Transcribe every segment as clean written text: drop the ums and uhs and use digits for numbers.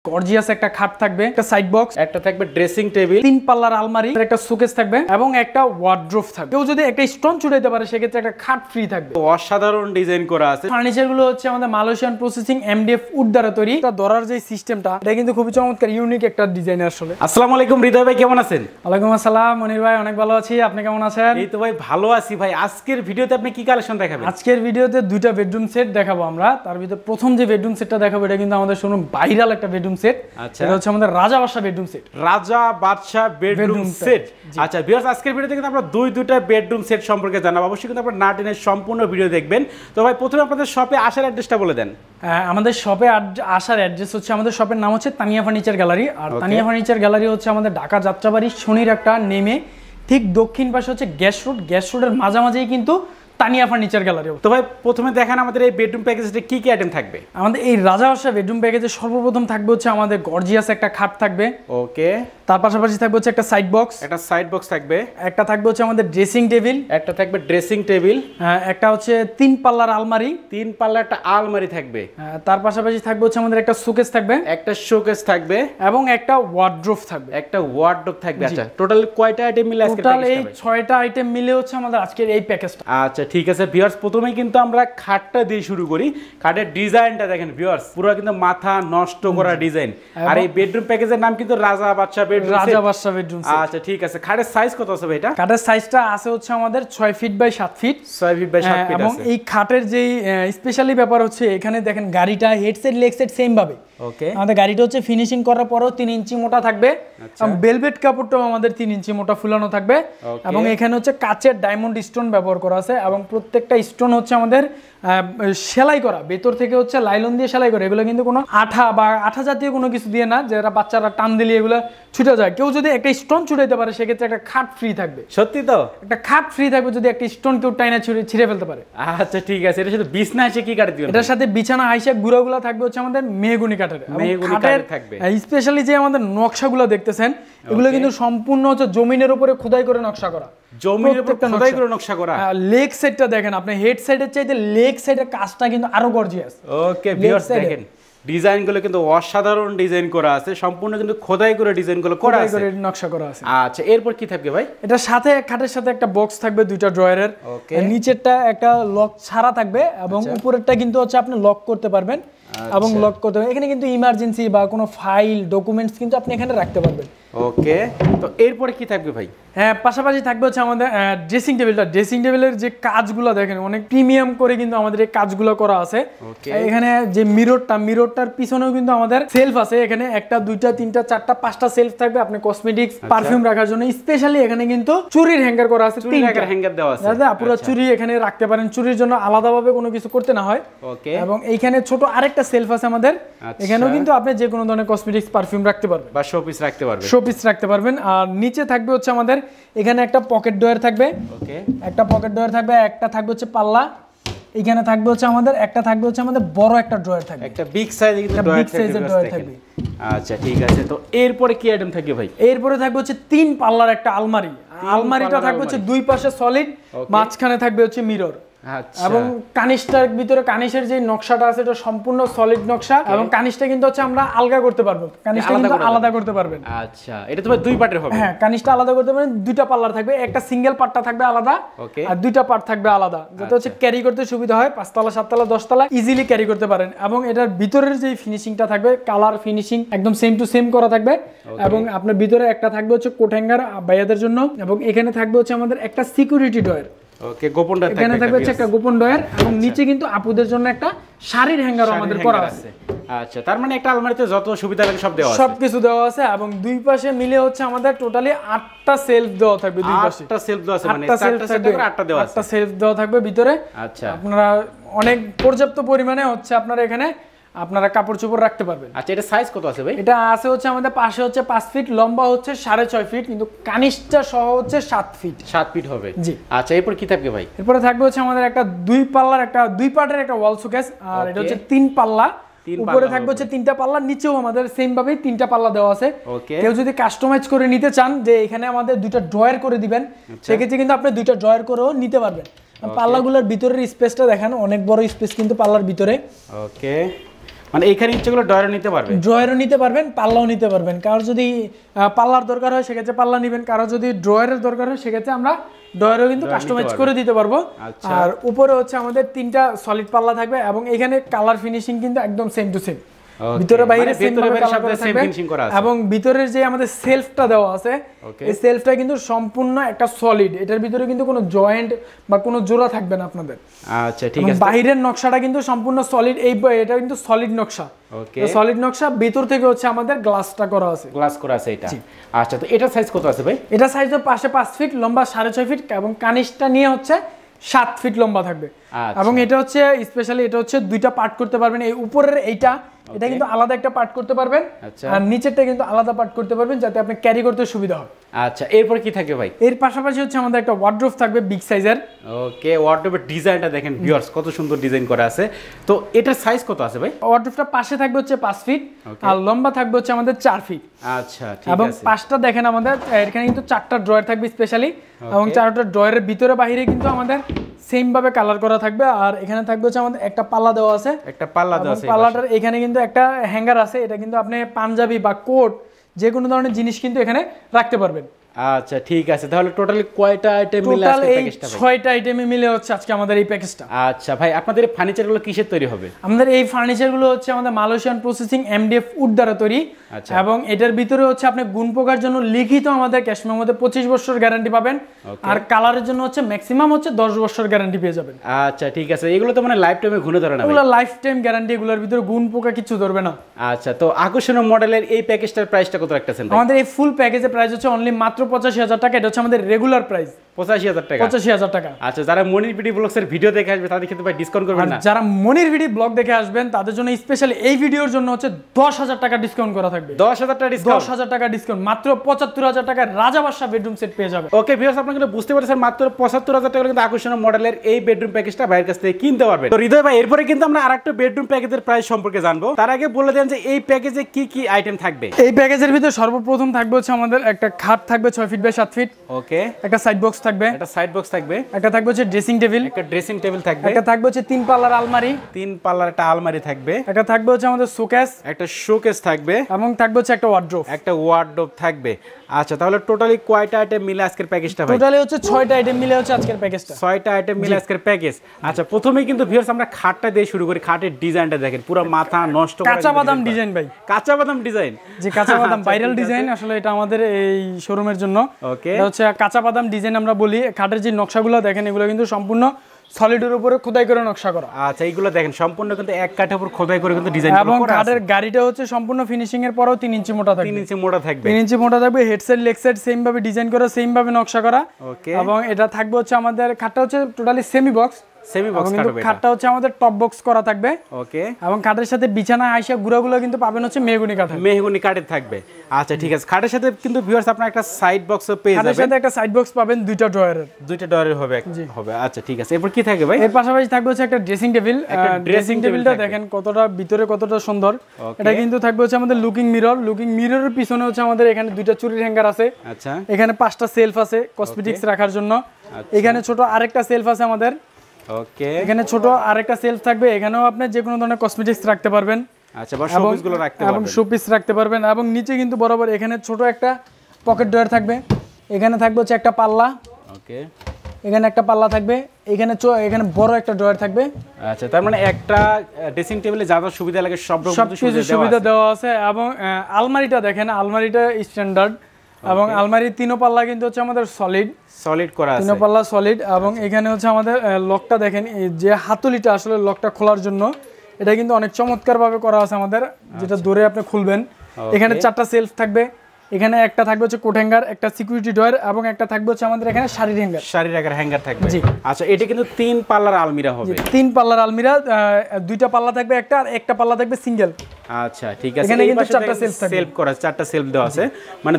Gorgeous একটা খাট থাকবে, একটা সাইড বক্স, একটা থাকবে ড্রেসিং টেবিল, 3 পাল্লার আলমারি, একটা শোকেস থাকবে এবং একটা ওয়ার্ড্রোব থাকবে। কেউ যদি একটা স্টোন ছুটাইতে পারে সেক্ষেত্রে একটা খাট ফ্রি থাকবে। অসাধারণ ডিজাইন করা আছে। ফার্নিচার গুলো হচ্ছে আমাদের মালয়েশিয়ান প্রসেসিং MDF উড দ্বারা তৈরি। এটা ধরার যে সিস্টেমটা এটা কিন্তু খুবই চমৎকার, ইউনিক একটা ডিজাইন আসলে। আসসালামু আলাইকুম হৃদয় ভাই, কেমন আছেন? ওয়ালাইকুম আসসালাম মনির ভাই, অনেক ভালো আছি, আপনি কেমন আছেন? এই তো ভাই ভালো আছি ভাই। আজকের ভিডিওতে আপনি কি কালেকশন দেখাবেন? আজকের ভিডিওতে দুইটা বেডরুম সেট দেখাবো আমরা। তার ভিতরে প্রথম যে বেডরুম সেটটা দেখাবো এটা কিন্তু আমাদের শোরুম ভাইরাল একটা বেডরুম সেট। আচ্ছা, এটা হচ্ছে আমাদের রাজা বাদশা বেডরুম সেট। রাজা বাদশা বেডরুম সেট। আচ্ছা ভিউয়ার্স, আজকের ভিডিওতে কিন্তু আমরা দুইটা বেডরুম সেট সম্পর্কে জানাবো। অবশ্যই কিন্তু আপনারা না টেনে সম্পূর্ণ ভিডিও দেখবেন। তো ভাই প্রথমে আপনাদের শপে আসার অ্যাড্রেসটা বলে দেন। আমাদের শপে আসার অ্যাড্রেস হচ্ছে, আমাদের শপের নাম হচ্ছে তানিয়া ফার্নিচার গ্যালারি। আর তানিয়া ফার্নিচার গ্যালারি হচ্ছে আমাদের ঢাকা যাত্রাবাড়ি শনির একটা নেমে ঠিক দক্ষিণ পাশে হচ্ছে গ্যাস রোডের মাঝামাঝি কিন্তু তানিয়া ফার্নিচার গ্যালারি। তো ভাই প্রথমে দেখেন আমাদের এই বেডরুম প্যাকেজে কি কি আইটেম থাকবে। আমাদের এই রাজা বাদশা বেডরুম প্যাকেজে সর্বপ্রথম থাকবে হচ্ছে আমাদের গর্জিয়াস একটা খাট থাকবে। ওকে। তার পাশাপাশি থাকবে হচ্ছে একটা সাইড বক্স, থাকবে। একটা থাকবে হচ্ছে আমাদের ড্রেসিং টেবিল, একটা হচ্ছে 3 পাল্লার আলমারি, 3 পাল্লার একটা আলমারি থাকবে। তার পাশাপাশি থাকবে হচ্ছে আমাদের একটা শোকেস থাকবে, এবং একটা ওয়ার্ড্রোব থাকবে। আচ্ছা টোটাল কয়টা আইটেম মিলে আজকে টোটাল এই 6টা আইটেম মিলে হচ্ছে আমাদের আজকের এই প্যাকেজটা। আচ্ছা ঠিক আছে ভিউয়ার্স, প্রথমেই কিন্তু আমরা খাটটা দিয়ে শুরু করি। খাটের ডিজাইনটা দেখেন ভিউয়ার্স, পুরো কিন্তু মাথা নষ্ট করা ডিজাইন। আর এই বেডরুম প্যাকেজের নাম কিন্তু রাজা বাদশা বেডরুম সেট। আচ্ছা ঠিক আছে, খাটের সাইজ কত আছে ভাই? এটা খাটের সাইজটা আছে হচ্ছে আমাদের 6 feet by 7 feet. 6 feet by 7 feet আছে। এবং এই খাটের যেই স্পেশালি ব্যাপার হচ্ছে, এখানে দেখেন গাড়িটা head set leg set same ভাবে। ওকে। আমাদের গাড়িটা হচ্ছে ফিনিশিং করার পরেও 3 ইঞ্চি মোটা থাকবে। এবং বেলভেট কাপড়টাও আমাদের 3 ইঞ্চি মোটা ফুলানো থাকবে। এবং এখানে হচ্ছে কাচের ডায়মন্ড স্টোন ব্যবহার করা আছে, এবং প্রত্যেকটা স্টোন হচ্ছে আমাদের সেলাই করা, ভেতর থেকে হচ্ছে লাইলন দিয়ে সেলাই করা। এগুলো কিন্তু কোনো আঠা জাতীয় কোনো কিছু দিয়ে না, যারা বাচ্চারা টান দিলে এগুলো ছুটে যায়। কেউ যদি একটা স্টোন ছুটাইতে পারে সেক্ষেত্রে একটা খাট ফ্রি থাকবে। সত্যি তো? একটা খাট ফ্রি থাকবে যদি একটা স্টোন কেউ টাইনা ছিঁড়ে ফেলতে পারে। আচ্ছা ঠিক আছে, এটার সাথে বিছানা হাইসা কি কাঠ দিবেন? এটার সাথে বিছানা হাইসা গুড়াগুলো থাকবে হচ্ছে আমাদের মেহগনি কাঠের। থাকবে স্পেশালি যে আমাদের নকশাগুলো দেখতেছেন, এগুলো কিন্তু সম্পূর্ণ হচ্ছে জমিনের উপরে খোদাই করে নকশা করা। জমির উপর খোদাই করে নকশা করা। লেগ সাইডটা দেখেন আপনি, হেড সাইডের চাইতে লেগ সাইডের কাজটা কিন্তু আরো গর্জিয়াস। ওকে ভিউয়ার্স দেখেন ডিজাইনগুলো কিন্তু অসাধারণ ডিজাইন করা আছে, সম্পূর্ণ কিন্তু খোদাই করে ডিজাইনগুলো করা আছে, নকশা করা আছে। আচ্ছা এরপর কি থাকবে ভাই? এটার সাথে খাটের সাথে একটা বক্স থাকবে, দুইটা ড্রয়ারের। নিচেরটা একটা লক ছাড়া থাকবে, এবং উপরেরটা কিন্তু হচ্ছে আপনি লক করতে পারবেন। এবং লক করতে পারবেন, এখানে কিন্তু ইমার্জেন্সি বা কোনো ফাইল ডকুমেন্টস কিন্তু আপনি এখানে রাখতে পারবেন। ওকে। তো এরপরে কি থাকবে ভাই? পাশাপাশি থাকবে হচ্ছে আমাদের ড্রেসিং টেবিলটা। ড্রেসিং টেবিলের যে কাজগুলো দেখেন অনেক প্রিমিয়াম করে কিন্তু আমাদের এই কাজগুলো করা আছে। এখানে যে মিররটার পিছনেও কিন্তু আমাদের সেলফ আছে। এখানে 1টা 2টা 3টা 4টা 5টা সেলফ থাকবে আপনি কসমেটিক্স পারফিউম রাখার জন্য। স্পেশালি এখানে কিন্তু চুরির হ্যাঙ্গার করা আছে, 3টা হ্যাঙ্গার দেওয়া আছে, যাতে পুরো চুরি এখানে রাখতে পারেন, চুরির জন্য আলাদাভাবে কোনো কিছু করতে না হয়। ওকে। এবং এইখানে ছোট আরেকটা সেলফ আছে আমাদের, এখানেও কিন্তু আপনি যে কোনো ধরনের কসমেটিক্স পারফিউম রাখতে পারবেন বা শোপিস রাখতে পারবেন। আর নিচে থাকবে হচ্ছে আমাদের এখানে একটা পকেট ডয়ার থাকবে। ওকে। একটা পকেট ডয়ার থাকবে, একটা থাকবে হচ্ছে পাল্লা। এখানে থাকবে হচ্ছে আমাদের বড় একটা ড্রয়ার থাকবে, একটা বিগ সাইজের ড্রয়ার থাকবে। আচ্ছা ঠিক আছে, তো এরপরে কি আইটেম থাকবে ভাই? এরপরে থাকবে হচ্ছে 3 পাল্লার একটা আলমারি। আলমারিটা থাকবে হচ্ছে দুই পাশে সলিড, মাঝখানে থাকবে হচ্ছে মিরর। এবং কানিসটার ভিতরে কানিসের যে নকশাটা আছে এটা সম্পূর্ণ সলিড নকশা, এবং কানিসটা কিন্তু হচ্ছে আমরা আলগা করতে পারবো, কানিসটা কিন্তু আলাদা করতে পারবেন। আচ্ছা এটা তো ভাই 2 পার্টের হবে? হ্যাঁ, কানিসটা আলাদা করতে পারবেন। 2টা পাল্লার থাকবে, একটা সিঙ্গেল পার্টটা থাকবে আলাদা, আর 2টা পার্ট থাকবে আলাদা, যাতে হচ্ছে ক্যারি করতে সুবিধা হয়। 5 তলা 7 তলা 10 তলা ইজিলি ক্যারি করতে পারেন। এবং এটার ভিতরের যে ফিনিশিংটা থাকবে, কালার ফিনিশিং একদম সেম টু সেম করা থাকবে। এবং আপনার ভিতরে একটা থাকবে হচ্ছে কোট হ্যাঙ্গার ভাইয়াদের জন্য, এবং এখানে থাকবে হচ্ছে আমাদের একটা সিকিউরিটি ডয়ার। ওকে, গোপন ডয়ার এখানে থাকবে একটা গোপন ডয়ার, এবং নিচে কিন্তু আপুদের জন্য একটা শাড়ির হ্যাঙ্গারও আমাদের করা আছে। আচ্ছা তার মানে একটা আলমারিতে যত সুবিধা লাগে সব দেওয়া আছে, সবকিছু দেওয়া আছে। এবং দুই পাশে মিলে হচ্ছে আমাদের টোটালি 8টা সেলফ দেওয়া থাকবে। দুই পাশে 8টা সেলফ দেওয়া আছে, মানে 4টা সেট করে 8টা দেওয়া আছে, 8টা সেলফ দেওয়া থাকবে ভিতরে। আচ্ছা আপনারা অনেক পর্যাপ্ত পরিমাণে হচ্ছে আপনারা এখানে আপনারা কাপড় চোপড় রাখতে পারবেন। আচ্ছা এটা সাইজ কত আছে ভাই? এটা আছে হচ্ছে আমাদের পাশে হচ্ছে 5 ফিট, লম্বা হচ্ছে 6.5 ফিট, কিন্তু কানিসটা সহ হচ্ছে 7 ফিট। 7 ফিট হবে। জি। আচ্ছা এরপর কি থাকবে ভাই? এরপরে থাকবে হচ্ছে আমাদের একটা 2 পাল্লার একটা 2 পার্টের একটা ওয়াল শোকেস। আর এটা হচ্ছে 3 পাল্লা, উপরে থাকবে হচ্ছে 3টা পাল্লা, নিচেও আমাদের সেম ভাবে 3টা পাল্লা দেওয়া আছে। কেউ যদি কাস্টমাইজ করে নিতে চান যে এখানে আমাদের 2টা ড্রয়ার করে দিবেন, সেক্ষেত্রে কিন্তু আপনি 2টা ড্রয়ার করেও নিতে পারবেন। পাল্লাগুলোর ভিতরের স্পেসটা দেখেন, অনেক বড় স্পেস কিন্তু পাল্লার ভিতরে। ওকে। মানে এইখানে ইচ্ছেগুলো ড্রয়ারও নিতে পারবেন, ড্রয়ারও নিতে পারবেন, পাল্লাও নিতে পারবেন। কারো যদি পাল্লার দরকার হয় সেক্ষেত্রে পাল্লা নেবেন, কারো যদি ড্রয়ারের দরকার হয় সেক্ষেত্রে আমরা ড্রয়ারও কিন্তু কাস্টমাইজ করে দিতে পারবো। আর উপরে হচ্ছে আমাদের 3টা সলিড পাল্লা থাকবে এবং এখানে কালার ফিনিশিং কিন্তু একদম সেম টু সেম, ভিতরে বাইরে সেম ভাবে কালার করা থাকবে। এবং ভিতরের যে আমাদের সেলফটা দেওয়া আছে এই সেলফটা কিন্তু সম্পূর্ণ একটা সলিড, এটার ভিতরে কিন্তু কোনো জয়েন্ট বা কোনো জোড়া থাকবে না আপনাদের। আচ্ছা ঠিক আছে, বাইরের নকশাটা কিন্তু সম্পূর্ণ সলিড, এটা কিন্তু সলিড নকশা। ওকে, সলিড নকশা, ভিতর থেকে হচ্ছে আমাদের গ্লাসটা করা আছে, গ্লাস করা আছে এটা। আচ্ছা, তো এটা সাইজ কত আছে ভাই? এটা সাইজ তো পাশে 5 ফিট, লম্বা 6.5 ফিট এবং কানিশটা নিয়ে হচ্ছে 7 ফিট লম্বা থাকবে। এবং এটা হচ্ছে স্পেশালি এটা হচ্ছে 2টা পার্ট করতে পারবেন। এই উপরের এটা কিন্তু আলাদা একটা পার্ট করতে পারবেন, আর নিচেরটা কিন্তু আলাদা পার্ট করতে পারবেন যাতে আপনি ক্যারি করতে সুবিধা হয়। আচ্ছা, এরপর কি থাকবে ভাই? এর পাশাপাশি হচ্ছে আমাদের একটা ওয়ার্ডরোব থাকবে বিগ সাইজের। ওকে, ওয়ার্ডরোবের ডিজাইনটা দেখেন ভিউয়ার্স, কত সুন্দর ডিজাইন করা আছে। তো এটার সাইজ কত আছে ভাই? ওয়ার্ডরোবটা পাশে থাকবে হচ্ছে 5 ফিট আর লম্বা থাকবে হচ্ছে আমাদের 4 ফিট। আচ্ছা ঠিক আছে, এবং পাশটা দেখেন আমাদের এখানে কিন্তু 4টা ড্রয়ার থাকবে স্পেশালি, এবং 4টা ড্রয়ারের ভিতরে বাইরে কিন্তু আমাদের সেম ভাবে কালার করা থাকবে। আর এখানে থাকবে হচ্ছে আমাদের একটা পাল্লা দেওয়া আছে, একটা পাল্লা দেওয়া আছে, পাল্লাটার এখানে কিন্তু একটা হ্যাঙ্গার আছে, এটা কিন্তু আপনি পাঞ্জাবি বা কোট যে কোনো ধরনের জিনিস কিন্তু এখানে রাখতে পারবেন। আচ্ছা ঠিক আছে, তাহলে টোটালি কয়টা আইটেম মিলে আজকে প্যাকেজটা ভাই? 6টা আইটেমে মিলে হচ্ছে আজকে আমাদের এই প্যাকেজটা। আচ্ছা ভাই, আপনাদের এই ফার্নিচারগুলো কিসের তৈরি হবে? আমাদের এই ফার্নিচারগুলো হচ্ছে আমাদের মালয়েশিয়ান প্রসেসিং এমডিএফ উড দ্বারা তৈরি। আচ্ছা, এবং এটার ভিতরে হচ্ছে আপনি গুণ পোকার জন্য লিখিত আমাদের ক্যাশমের মধ্যে 25 বছর গ্যারান্টি পাবেন, আর কালারের জন্য হচ্ছে ম্যাক্সিমাম হচ্ছে 10 বছর গ্যারান্টি পেয়ে যাবেন। আচ্ছা ঠিক আছে, এগুলো তো মানে লাইফ টাইমে ঘুরে ধরে না? এগুলো লাইফ টাইম গ্যারান্টি, এগুলোর ভিতরে গুণ পোকা কিছু ধরবে না। আচ্ছা, তো আকর্ষণীয় মডেলের এই প্যাকেজটার প্রাইসটা কত রাখতেছেন? আমাদের এই ফুল প্যাকেজের প্রাইস হচ্ছে অনলি মাত্র 85,000 টাকা। এটা হচ্ছে আমাদের রেগুলার প্রাইস 85,000 টাকা। 85,000 টাকা। আচ্ছা, যারা মনির ভিডিও ব্লগসের ভিডিও দেখে আসবে তাদের ক্ষেত্রে ভাই ডিসকাউন্ট করবেন না? যারা মনির ভিডিও ব্লগ দেখে আসবেন তাদের জন্য স্পেশালি এই ভিডিওর জন্য হচ্ছে 10,000 টাকা ডিসকাউন্ট করা থাকবে। 10,000 টাকা ডিসকাউন্ট? 10,000 টাকা ডিসকাউন্ট, মাত্র 75,000 টাকার রাজা বাদশা বেডরুম সেট পেয়ে যাবে। ওকে ভিউয়ার্স, আপনারা কিন্তু বুঝতে পারছেন মাত্র 75,000 টাকা কিন্তু আকর্ষণীয় মডেলের এই বেডরুম প্যাকেজটা ভাইয়ের কাছ থেকে কিনতে পারবেন। তো হৃদয় ভাই, এরপরে কিন্তু আমরা আরেকটা বেডরুম প্যাকেজের প্রাইস সম্পর্কে জানবো। তার আগে বলে দেন যে এই প্যাকেজে কি কি আইটেম থাকবে? এই প্যাকেজের ভিতরে সর্বপ্রথম থাকবে হচ্ছে আমাদের একটা খাট থাকবে 6 ফিট বাই 7 ফিট। ওকে, একটা সাইড বক্স থাকবে, একটা সাইড বক্স থাকবে, একটা থাকবে হচ্ছে ড্রেসিং টেবিল, একটা ড্রেসিং টেবিল থাকবে, একটা থাকবে হচ্ছে 3 পাল্লার আলমারি, 3 পাল্লার একটা আলমারি থাকবে, একটা থাকবে হচ্ছে আমাদের শোকেস, একটা শোকেস থাকবে, এবং থাকবে হচ্ছে একটা ওয়ার্ডরোব, একটা ওয়ার্ডরোব থাকবে। আচ্ছা, তাহলে টোটালি কয়টা আইটেম মিলে আজকের প্যাকেজটা ভাই? টোটালি হচ্ছে 6টা আইটেম মিলে হচ্ছে আজকের প্যাকেজটা। 6টা আইটেম মিলে আজকের প্যাকেজ। আচ্ছা, প্রথমেই কিন্তু ভিউয়ার্স আমরা খাটটা দিয়ে শুরু করি। খাটের ডিজাইনটা দেখেন, পুরো মাথা নষ্ট করা কাঁচা বাদাম ডিজাইন ভাই। কাঁচা বাদাম ডিজাইন? যে কাঁচা বাদাম ভাইরাল ডিজাইন, আসলে এটা আমাদের এই শোরুমের জন্য। ওকে, এটা হচ্ছে কাঁচা বাদাম ডিজাইন আমরা বলি। খাটের যে নকশাগুলো দেখেন এগুলো কিন্তু সম্পূর্ণ সলিডের উপরে খোদাই করে নকশা করা। আচ্ছা, এইগুলো দেখেন সম্পূর্ণ কিন্তু এক কাঠের উপর খোদাই করে কিন্তু ডিজাইন করা আছে। এবং কাঠের গাড়িটা হচ্ছে সম্পূর্ণ ফিনিশিং এর পরেও 3 ইঞ্চি মোটা থাকবে। 3 ইঞ্চি মোটা থাকবে। 3 ইঞ্চি মোটা থাকবে, head side leg side same ভাবে ডিজাইন করা, সেম ভাবে নকশা করা। ওকে, এবং এটা থাকবে হচ্ছে আমাদের খাটটা হচ্ছে totally semi box. Semi box কাটবে। খাটটা হচ্ছে আমাদের টপ বক্স করা থাকবে। ওকে, এবং খাটের সাথে বিছানা আইসা গুড়াগুলো কিন্তু পাবেন হচ্ছে মেহগনি কাঠের। মেহগনি কাঠের থাকবে। আচ্ছা ঠিক আছে, খাটের সাথে কিন্তু ভিউয়ার্স আপনারা একটা সাইড বক্সও পেয়ে যাবেন। খাটের সাথে একটা সাইড বক্স পাবেন, 2টা ড্রয়ারের। 2টা ড্রয়ারের হবে। আচ্ছা ঠিক আছে, এরপর কি থাকবে ভাই? এর পাশাপাশি থাকবে হচ্ছে একটা ড্রেসিং টেবিল। ড্রেসিং টেবিলটা দেখেন কতটা ভিতরে কতটা সুন্দর। এটা কিন্তু থাকবে হচ্ছে আমাদের লুকিং মিরর। লুকিং মিররের পিছনে হচ্ছে আমাদের এখানে 2টা চুরির হ্যাঙ্গার আছে। আচ্ছা, এখানে 5টা সেলফ আছে কসমেটিক্স রাখার জন্য। এখানে ছোট আরেকটা সেলফ আছে আমাদের। ওকে, এখানে ছোট আরেকটা সেলফ থাকবে, এখানেও আপনি যে কোনো ধরনের কসমেটিক্স রাখতে পারবেন। আচ্ছা, বা শোপিস গুলো রাখতে পারবেন, এবং শোপিস রাখতে পারবেন। এবং নিচে কিন্তু বরাবর এখানে ছোট একটা পকেট ড্রয়ার থাকবে। এখানে থাকবে হচ্ছে একটা পাল্লা। ওকে, এখানে একটা পাল্লা থাকবে, এখানে এখানে বড় একটা ড্রয়ার থাকবে। আচ্ছা, তার মানে একটা ড্রেসিং টেবিলে যা যা সুবিধা লাগে সব সুবিধা দেওয়া আছে। এবং আলমারিটা দেখেন, আলমারিটা স্ট্যান্ডার্ড। এবং আলমারির 3 পাল্লা কিন্তু হচ্ছে আমাদের সলিড করা আছে, 3 পাল্লা সলিড। এবং এখানে হচ্ছে আমাদের লকটা দেখেন, যে হাতুলিটা আসলে লকটা খোলার জন্য এটা কিন্তু অনেক চমৎকার ভাবে করা আছে আমাদের, যেটা ধরে আপনি খুলবেন। এখানে 4টা সেলফ থাকবে, এখানে একটা থাকবে হচ্ছে কোট হ্যাঙ্গার, একটা সিকিউরিটি ডোর, এবং একটা থাকবে হচ্ছে আমাদের এখানে শাড়ির হ্যাঙ্গার। শাড়ির হ্যাঙ্গার থাকবে। আচ্ছা, এটা কিন্তু 3 পাল্লার আলমিরা হবে। 3 পাল্লার আলমিরা, 2টা পাল্লা থাকবে একটা, আর একটা পাল্লা থাকবে সিঙ্গেল। আচ্ছা ঠিক আছে, এখানে কিন্তু 4টা সেলফ থাকবে। সেলফ করা, 4টা সেলফ দেওয়া আছে, মানে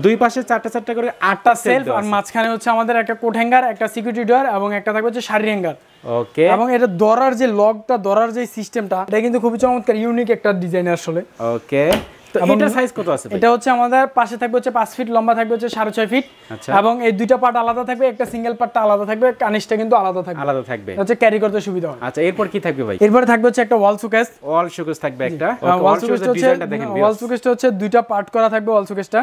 দুই পাশে 4টা করে 8টা সেলফ। আর মাঝখানে হচ্ছে আমাদের একটা কোট হ্যাঙ্গার, একটা সিকিউরিটি ডোর, এবং একটা থাকবে হচ্ছে শাড়ির হ্যাঙ্গার। ওকে, এবং এটা ধরার যে লকটা, ধরার যে সিস্টেমটা, এটা কিন্তু খুবই চমৎকার, ইউনিক একটা ডিজাইন আসলে। ওকে, তো এটার সাইজ কত আছে ভাই? এটা হচ্ছে আমাদের পাশে থাকবে হচ্ছে 5 ফিট, লম্বা থাকবে হচ্ছে 6.5 ফিট। এবং এই দুইটা পার্ট আলাদা থাকবে, একটা সিঙ্গেল পার্টটা আলাদা থাকবে, কানিসটা কিন্তু আলাদা থাকবে, হচ্ছে ক্যারি করতে সুবিধা হয়। আচ্ছা, এরপর কি থাকবে ভাই? এরপর থাকবে হচ্ছে একটা ওয়াল শোকেস। ওয়াল শোকেস থাকবে একটা। ওয়াল শোকেসটা হচ্ছে ওয়াল শোকেসটা হচ্ছে দুইটা পার্ট করা থাকবে ওয়াল শোকেসটা।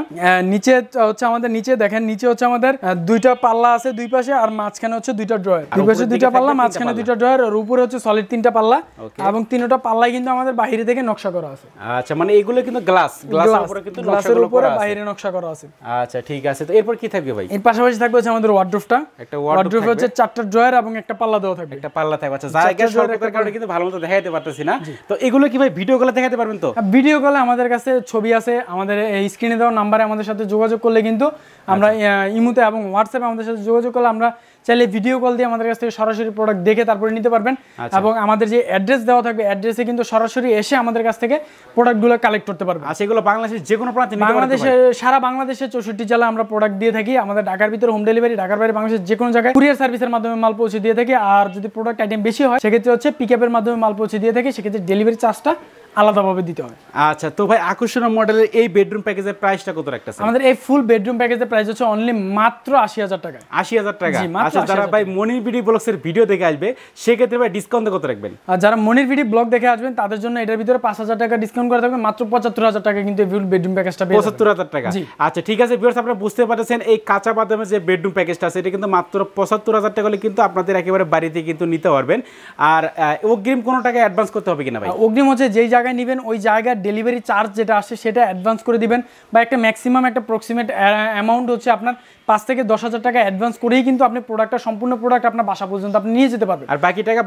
নিচে হচ্ছে আমাদের নিচে দেখেন, নিচে হচ্ছে আমাদের দুইটা পাল্লা আছে দুই পাশে, আর মাঝখানে হচ্ছে দুইটা ড্রয়ার। দুই পাশে দুইটা পাল্লা, মাঝখানে দুইটা ড্রয়ার, আর উপরে হচ্ছে সলিড তিনটা পাল্লা, এবং তিনটা পাল্লাই কিন্তু আমাদের বাইরে থেকে নকশা করা আছে। আচ্ছা, মানে এগুলো কিন্তু গ্লাসের উপরে কিন্তু গ্লাসের উপরে বাইরে নকশা করা আছে। আচ্ছা, ঠিক আছে। তো এরপর কি থাকবে ভাই? এর পাশাপাশি থাকবে হচ্ছে আমাদের ওয়ার্ডরোবটা। একটা ওয়ার্ডরোব হচ্ছে 4টা ড্রয়ার এবং একটা পাল্লা দেওয়া থাকবে। একটা পাল্লা থাকবে। আচ্ছা, জায়গা স্বল্পতার কারণে কিন্তু ভালোমতো দেখাইতে পারতেছি না। তো এগুলো কি ভাই ভিডিও কলে দেখাতে পারবেন তো? ভিডিও কলে আমাদের কাছে ছবি আছে, আমাদের এই স্ক্রিনে দেওয়া নাম্বারে আমাদের সাথে যোগাযোগ করলে কিন্তু আমরা ইমুতে এবং হোয়াটসঅ্যাপে আমাদের সাথে যোগাযোগ করলে আমরা চাইলে ভিডিও কল দিয়ে আমাদের কাছ থেকে সরাসরি প্রোডাক্ট দেখে তারপরে নিতে পারবেন। এবং আমাদের যে অ্যাড্রেস দেওয়া থাকবে, অ্যাড্রেসে কিন্তু সরাসরি এসে আমাদের কাছ থেকে প্রোডাক্টগুলো কালেক্ট করতে পারবেন। আচ্ছা, এগুলো বাংলাদেশের যে কোনো প্রান্তে, বাংলাদেশে সারা বাংলাদেশে 64 জেলা আমরা প্রোডাক্ট দিয়ে থাকি। আমাদের ঢাকার ভিতরে হোম ডেলিভারি, ঢাকার বাইরে বাংলাদেশের যে কোনো জায়গায় কুরিয়ার সার্ভিসের মাধ্যমে মাল পৌঁছে দিয়ে থাকি। আর যদি প্রোডাক্ট আইটেম বেশি হয় সেক্ষেত্রে হচ্ছে পিকআপের মাধ্যমে মাল পৌঁছে দিয়ে থাকি, সেক্ষেত্রে ডেলিভারি চার্জটা আলাদাভাবে দিতে হয়। আচ্ছা, তো ভাই আকর্ষণীয় মডেলের এই বেডরুম প্যাকেজের প্রাইসটা কত রাখতেছেন? আমাদের এই ফুল বেডরুম প্যাকেজের প্রাইস হচ্ছে অনলি মাত্র 80,000 টাকা। 80,000 টাকা। আচ্ছা, যারা ভাই মনির বিডি ব্লগসের ভিডিও দেখে আসবে সেক্ষেত্রে ভাই ডিসকাউন্ট কত রাখবেন? আর যারা মনির বিডি ব্লগ দেখে আসবেন তাদের জন্য এটার ভিতরে 5,000 টাকা ডিসকাউন্ট করা থাকবে, মাত্র 75,000 টাকা কিন্তু এই ফুল বেডরুম প্যাকেজটা পেয়ে যাবেন। 75,000 টাকা। আচ্ছা, ঠিক আছে ভিউয়ার্স, আপনারা বুঝতে পারছেন এই কাঁচা বাদামের যে বেডরুম প্যাকেজটা আছে এটা কিন্তু মাত্র 75,000 টাকা হলে কিন্তু আপনাদের একেবারে বাড়িতে কিন্তু নিতে পারবেন। আর অগ্রিম কোনো টাকা অ্যাডভান্স করতে হবে কিনা ভাই? অগ্রিম হচ্ছে যেই জায়গায় নেবেন ওই জায়গার ডেলিভারি চার্জ যেটা আসে সেটা অ্যাডভান্স করে দিবেন, বা একটা ম্যাক্সিমাম একটা প্রক্সিমেট অ্যামাউন্ট হচ্ছে আপনার 5 থেকে 10,000 টাকা অ্যাডভান্স করেই কিন্তু আপনি প্রোডাক্টটা সম্পূর্ণ প্রোডাক্ট আপনার বাসা পর্যন্ত আপনি নিয়ে যেতে পারবেন। আর বাকি টাকা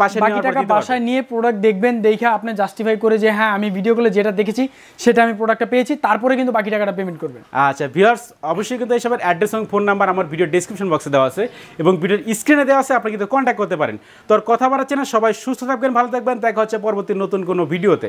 বাসায় নিয়ে প্রোডাক্ট দেখবেন, দেখে আপনি জাস্টিফাই করে যে হ্যাঁ আমি ভিডিও কলে যেটা দেখেছি সেটা আমি প্রোডাক্টটা পেয়েছি, তারপরে কিন্তু বাকি টাকাটা পেমেন্ট করবেন। আচ্ছা ভিউয়ার্স, অবশ্যই কিন্তু এইসবের অ্যাড্রেস এবং ফোন নাম্বার আমার ভিডিও ডেসক্রিপশন বক্সে দেওয়া আছে এবং ভিডিওর স্ক্রিনে দেওয়া আছে, আপনি কিন্তু কন্ট্যাক্ট করতে পারেন। তো আর কথা বাড়াচ্ছি না, সবাই সুস্থ থাকবেন, ভালো থাকবেন, দেখা হচ্ছে পরবর্তী নতুন কোনো ভিডিওতে।